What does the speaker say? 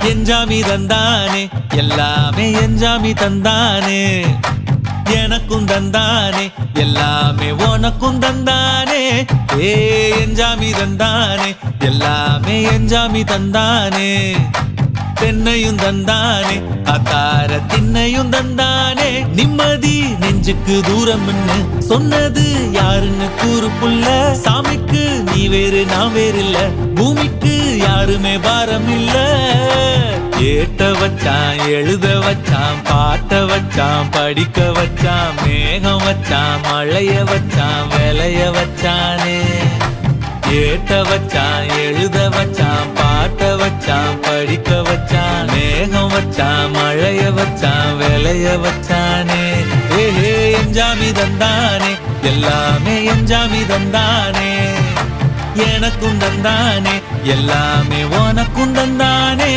எஞ்சாமி தந்தானே எல்லாமே எஞ்சாமி தந்தானே எனக்கும் தந்தானே எல்லாமே உனக்கும் தந்தானே ஏ எஞ்சாமி தந்தானே எல்லாமே எஞ்சாமி தந்தானே தென்னையும் தந்தானே அத்தார திண்ணையும் தந்தானே நிம்மதி நெஞ்சுக்கு தூரம்னு சொன்னது யாருன்னு கூறு புள்ள சாமிக்கு நீ வேறு நான் வேறு இல்ல பூமிக்கு யாருமே பாரம் இல்ல ஏட்ட வச்சான் எழுத வச்சான் பாட்ட வச்சான் படிக்க வச்சான் மேகம் வச்சான் மழைய வச்சான் விளைய வச்சானே ஏட்ட வச்சான் எழுத வச்சான் பாட்ட வச்சான் படிக்க வச்சான் மேகம் வச்சான் மழைய வச்சான் விளைய வச்சானே ஏஹே எஞ்சாமி தந்தானே எல்லாமே எஞ்சாமி தந்தானே எனக்கும் தந்தானே எல்லாமே உனக்கும் தந்தானே